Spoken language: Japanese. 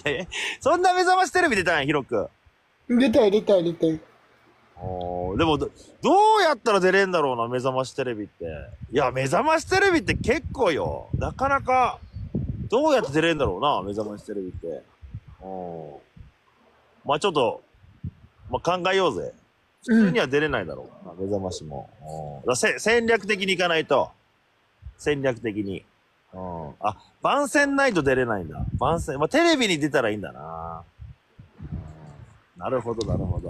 え、そんな目覚ましテレビ出たんや、ヒロく出たい出たい出たい。でもどうやったら出れんだろうな、目覚ましテレビって。いや、目覚ましテレビって結構よ。なかなか、どうやって出れんだろうな、目覚ましテレビって。まあちょっと、まあ考えようぜ。普うん。通には出れないだろうな、目覚ましも。戦略的にいかないと。戦略的に。あ、番宣ないと出れないんだ。番宣。まあテレビに出たらいいんだな。なるほど、なるほど。